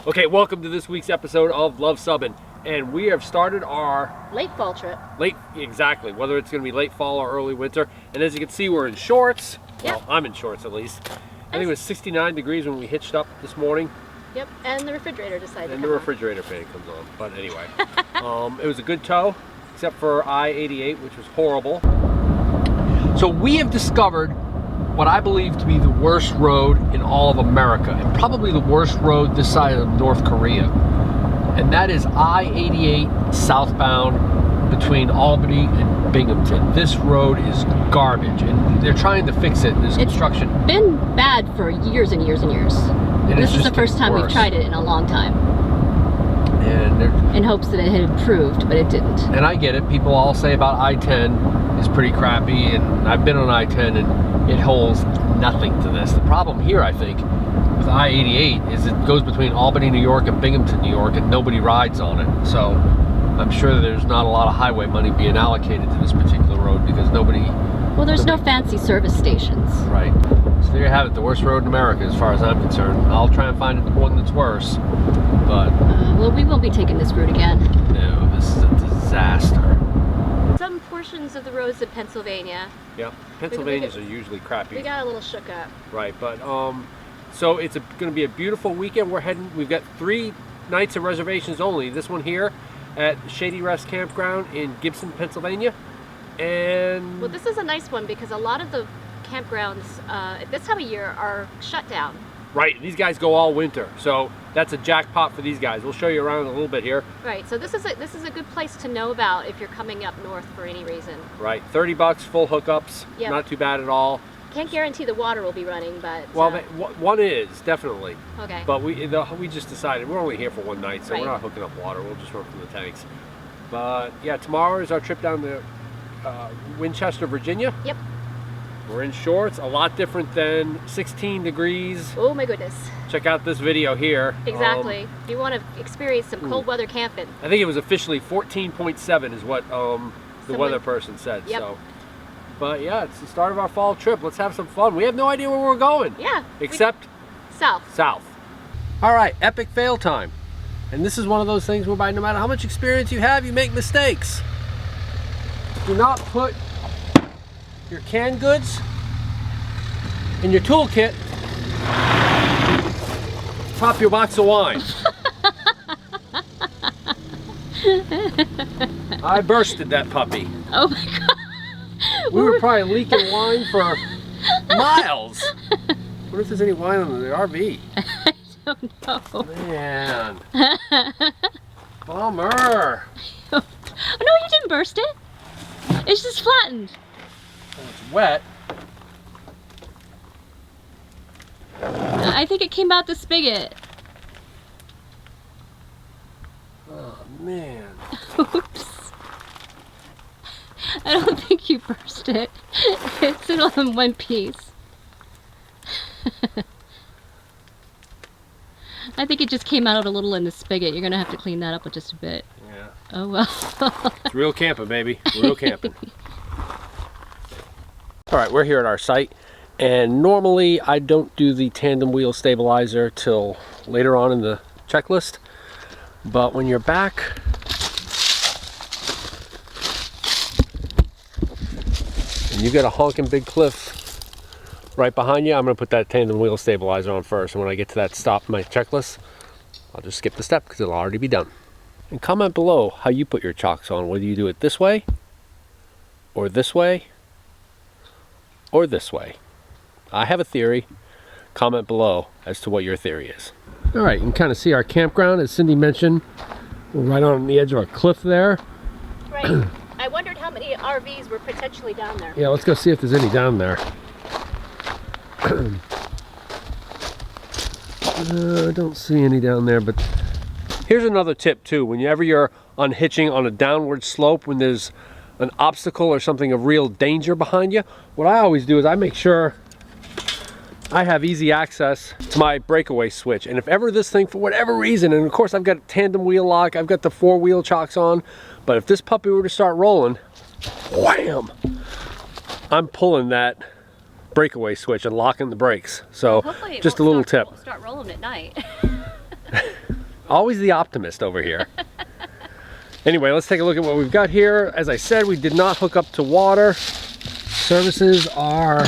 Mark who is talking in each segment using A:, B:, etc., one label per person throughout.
A: Okay, welcome to this week's episode of Love Subbin, and we have started our
B: late fall trip.
A: Exactly, whether it's going to be late fall or early winter. And as you can see, we're in shorts.
B: Yep.
A: Well, I'm in shorts at least. I think it was 69 degrees when we hitched up this morning.
B: Yep, and the refrigerator decided
A: and
B: to
A: the
B: come
A: refrigerator fan comes on. But anyway, it was a good tow, except for I-88, which was horrible. So we have discovered what I believe to be the worst road in all of America, and probably the worst road this side of North Korea. And that is I-88 southbound between Albany and Binghamton. This road is garbage, and they're trying to fix it. There's construction.
B: It's been bad for years and years and years. This is the first time we've tried it in a long time. And in hopes that it had improved, but it didn't. And
A: I get it. People all say about I-10 is pretty crappy, and I've been on I-10 and it holds nothing to this. The problem here, I think, with I-88 is it goes between Albany, New York and Binghamton, New York, and nobody rides on it. So I'm sure there's not a lot of highway money being allocated to this particular road because nobody...
B: Well, there's no fancy service stations.
A: Right. So there you have it, the worst road in America as far as I'm concerned. I'll try and find one that's worse, but...
B: well, we won't be taking this route again.
A: No, this is a disaster.
B: Some portions of the roads in Pennsylvania.
A: Yep, Pennsylvanians are usually crappy.
B: We got a little shook up.
A: Right, but so it's going to be a beautiful weekend. We've got 3 nights of reservations only. This one here at Shady Campground in Gibson, Pennsylvania. And
B: well, this is a nice one because a lot of the campgrounds at this time of year are shut down.
A: Right, these guys go all winter, so that's a jackpot for these guys. We'll show you around a little bit here.
B: Right, so this is a good place to know about if you're coming up north for any reason.
A: Right, 30 bucks, full hookups, yep. Not too bad at all.
B: Can't guarantee the water will be running, but...
A: Well, one is, definitely.
B: Okay.
A: But we just decided, we're only here for one night, so
B: right.
A: We're not hooking up water, we'll just run from the tanks. But yeah, tomorrow is our trip down to Winchester, Virginia.
B: Yep.
A: We're in shorts, a lot different than 16 degrees.
B: Oh my goodness.
A: Check out this video here.
B: Exactly. If you want to experience some cold weather camping.
A: I think it was officially 14.7 is what the weather person said.
B: Yep.
A: So. But yeah, it's the start of our fall trip. Let's have some fun. We have no idea where we're going.
B: Yeah.
A: Except
B: south.
A: South. All right, epic fail time. And this is one of those things whereby no matter how much experience you have, you make mistakes. Do not put your canned goods in your toolkit top your box of wine. I bursted that puppy.
B: Oh my god.
A: We were probably leaking wine for miles. What if there's any wine on the RV?
B: I don't know.
A: Man. Bummer.
B: Oh, no, you didn't burst it. It's just flattened.
A: Oh, it's wet.
B: I think it came out the spigot.
A: Oh man.
B: Oops. I don't think you burst it. It's all in one piece. I think it just came out a little in the spigot. You're gonna have to clean that up with just a bit.
A: Yeah.
B: Oh well.
A: It's real camping, baby. Real camping. All right, we're here at our site, and normally I don't do the tandem wheel stabilizer till later on in the checklist, but when you're back and you got a honking big cliff right behind you, I'm going to put that tandem wheel stabilizer on first, and when I get to that stop in my checklist, I'll just skip the step because it'll already be done. And comment below how you put your chocks on, whether you do it this way or this way or this way. I have a theory. Comment below as to what your theory is. All right, you can kind of see our campground, as Cindy mentioned. We're right on the edge of a cliff there.
B: Right. I wondered how many RVs were potentially down there.
A: Yeah, let's go see if there's any down there. I don't see any down there, but here's another tip too. Whenever you're unhitching on a downward slope, when there's an obstacle or something of real danger behind you, what I always do is I make sure I have easy access to my breakaway switch. And if ever this thing, for whatever reason, and of course I've got a tandem wheel lock, I've got the 4-wheel chocks on, but if this puppy were to start rolling, wham, I'm pulling that breakaway switch and locking the brakes. So
B: hopefully
A: just a little tip.
B: Start rolling at night.
A: Always the optimist over here. Anyway, let's take a look at what we've got here. As I said, we did not hook up to water. Services are,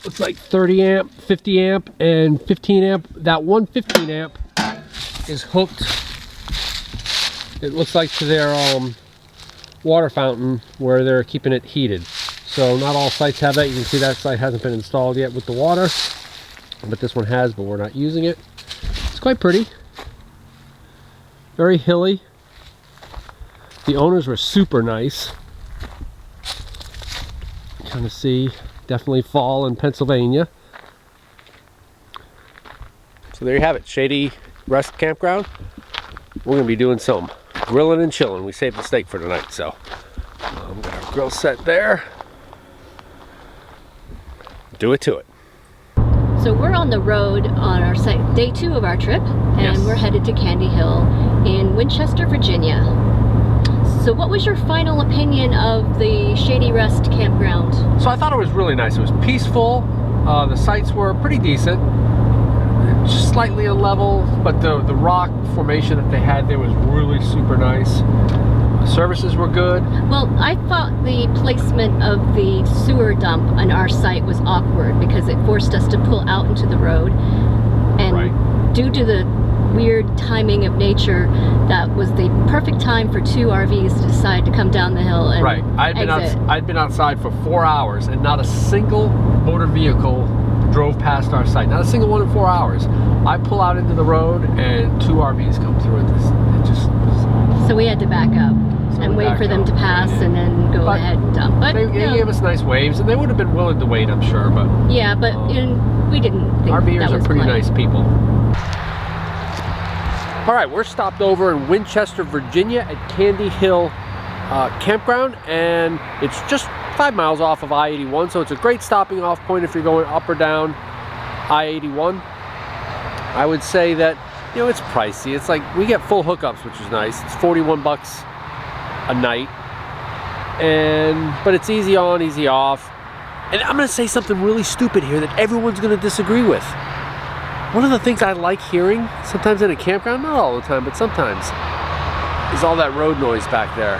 A: looks like 30 amp, 50 amp, and 15 amp. That one 15 amp is hooked, it looks like, to their water fountain where they're keeping it heated. So not all sites have that. You can see that site hasn't been installed yet with the water, but this one has, but we're not using it. It's quite pretty. Very hilly. The owners were super nice. Kind of see, definitely fall in Pennsylvania. So there you have it, Shady Rest Campground. We're gonna be doing some grilling and chilling. We saved the steak for tonight, so got our grill set there. Do it to it.
B: So we're on the road on our site, day 2 of our trip, and
A: yes,
B: we're headed to Candy Hill in Winchester, Virginia. So what was your final opinion of the Shady Rest Campground?
A: So I thought it was really nice. It was peaceful. The sites were pretty decent. Just slightly unlevel, but the rock formation that they had there was really super nice. Services were good.
B: Well, I thought the placement of the sewer dump on our site was awkward because it forced us to pull out into the road. And
A: right,
B: due to the weird timing of nature, that was the perfect time for 2 RVs to decide to come down the hill and
A: right. I'd been outside for 4 hours and not a single motor vehicle drove past our site. Not a single one in 4 hours. I pull out into the road and 2 RVs come through it. It just was...
B: So we had to back up and wait for them to pass and then go ahead and dump. But
A: they gave us nice waves, and they would have been willing to wait, I'm sure. But
B: yeah, but we didn't think
A: RVers
B: that was
A: are pretty
B: planned.
A: nice people. All right, we're stopped over in Winchester, Virginia at Candy Hill Campground, and it's just 5 miles off of I-81, so it's a great stopping off point if you're going up or down I-81. I would say that, you know, it's pricey. It's like, we get full hookups, which is nice. It's 41 bucks a night, but it's easy on, easy off. And I'm gonna say something really stupid here that everyone's gonna disagree with. One of the things I like hearing sometimes in a campground, not all the time, but sometimes, is all that road noise back there.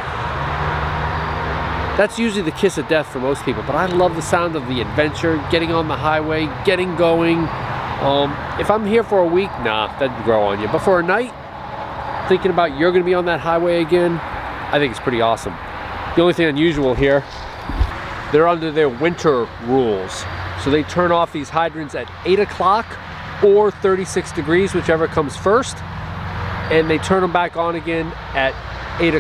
A: That's usually the kiss of death for most people, but I love the sound of the adventure, getting on the highway, getting going. If I'm here for a week, nah, that'd grow on you. But for a night, thinking about you're gonna be on that highway again, I think it's pretty awesome. The only thing unusual here, they're under their winter rules. So they turn off these hydrants at 8 o'clock or 36 degrees, whichever comes first. And they turn them back on again at 8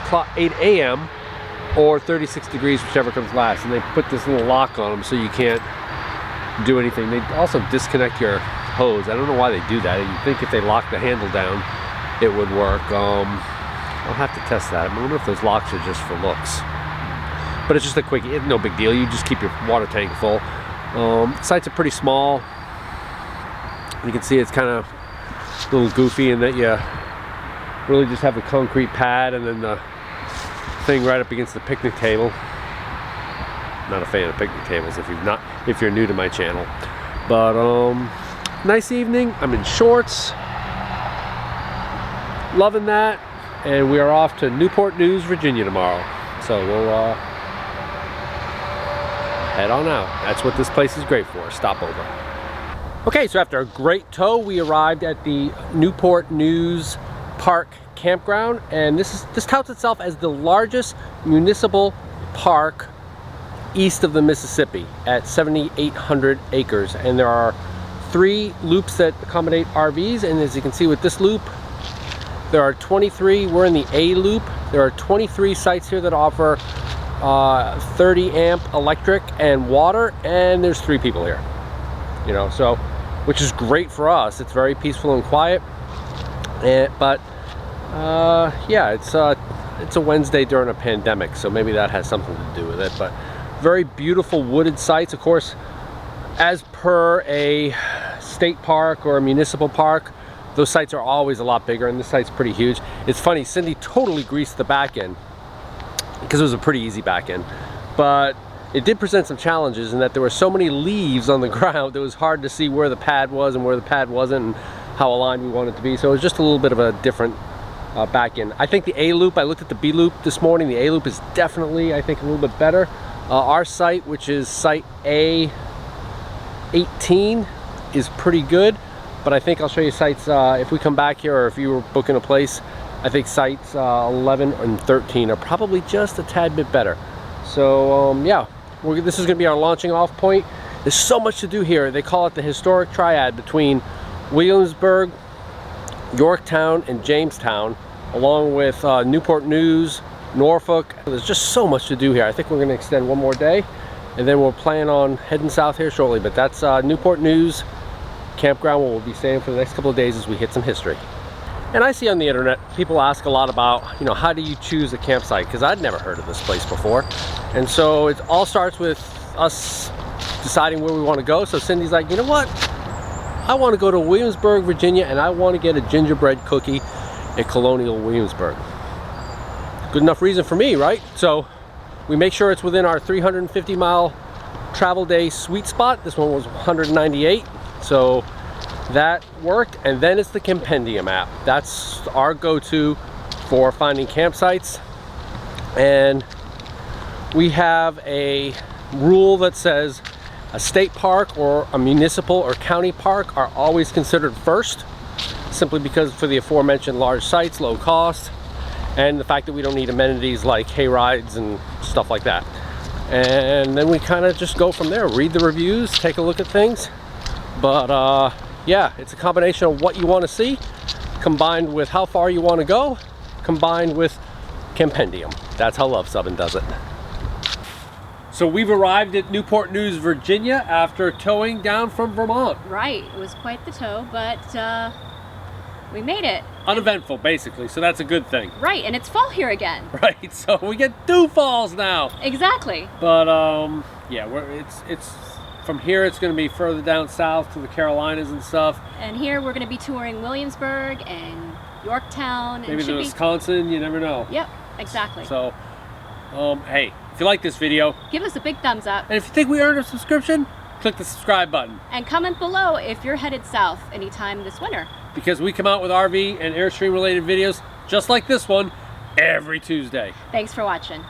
A: a.m. or 36 degrees, whichever comes last. And they put this little lock on them so you can't do anything. They also disconnect your hose. I don't know why they do that. You'd think if they lock the handle down, it would work. I'll have to test that. I wonder if those locks are just for looks. But it's just a quick, no big deal. You just keep your water tank full. Sites are pretty small. You can see it's kind of a little goofy in that you really just have a concrete pad and then the thing right up against the picnic table. Not a fan of picnic tables if you're new to my channel. But nice evening. I'm in shorts. Loving that. And we are off to Newport News, Virginia tomorrow. So we'll head on out. That's what this place is great for, stopover. Okay, so after a great tow, we arrived at the Newport News Park Campground, and this touts itself as the largest municipal park east of the Mississippi at 7,800 acres. And there are 3 loops that accommodate RVs, and as you can see with this loop, there are 23, we're in the A loop. There are 23 sites here that offer 30 amp electric and water, and there's 3 people here. You know, so, which is great for us. It's very peaceful and quiet. But yeah, it's a Wednesday during a pandemic, so maybe that has something to do with it. But very beautiful wooded sites, of course, as per a state park or a municipal park. Those sites are always a lot bigger, and this site's pretty huge. It's funny, Cindy totally greased the back end because it was a pretty easy back end, but it did present some challenges in that there were so many leaves on the ground it was hard to see where the pad was and where the pad wasn't. And how aligned we want it to be. So it's just a little bit of a different back end. I think the A loop, I looked at the B loop this morning, the A loop is definitely, I think, a little bit better. Our site, which is site A18, is pretty good, but I think I'll show you sites if we come back here, or if you were booking a place. I think sites 11 and 13 are probably just a tad bit better. So yeah, this is going to be our launching off point. There's so much to do here. They call it the historic triad between Williamsburg, Yorktown, and Jamestown, along with Newport News, Norfolk. There's just so much to do here. I think we're going to extend one more day, and then we'll plan on heading south here shortly. But that's Newport News Campground, where we'll be staying for the next couple of days as we hit some history. And I see on the internet, people ask a lot about, you know, how do you choose a campsite? Because I'd never heard of this place before. And so it all starts with us deciding where we want to go. So Cindy's like, you know what? I want to go to Williamsburg, Virginia, and I want to get a gingerbread cookie at Colonial Williamsburg. Good enough reason for me, right? So we make sure it's within our 350-mile travel day sweet spot. This one was 198, so that worked. And then it's the Compendium app. That's our go-to for finding campsites. And we have a rule that says a state park or a municipal or county park are always considered first, simply because for the aforementioned large sites, low cost, and the fact that we don't need amenities like hay rides and stuff like that. And then we kind of just go from there, read the reviews, take a look at things. But yeah, it's a combination of what you want to see, combined with how far you want to go, combined with Compendium. That's how LuVsubbin does it. So we've arrived at Newport News, Virginia after towing down from Vermont.
B: Right, it was quite the tow, but we made it.
A: Uneventful, basically, so that's a good thing.
B: Right, and it's fall here again.
A: Right, so we get 2 falls now.
B: Exactly.
A: But yeah, it's from here it's going to be further down south to the Carolinas and stuff.
B: And here we're going to be touring Williamsburg and Yorktown.
A: Maybe to Wisconsin, you never know.
B: Yep, exactly.
A: So, hey, if you like this video,
B: give us a big thumbs up.
A: And if you think we earned a subscription, click the subscribe button.
B: And comment below if you're headed south anytime this winter.
A: Because we come out with RV and Airstream related videos just like this one every Tuesday.
B: Thanks for watching.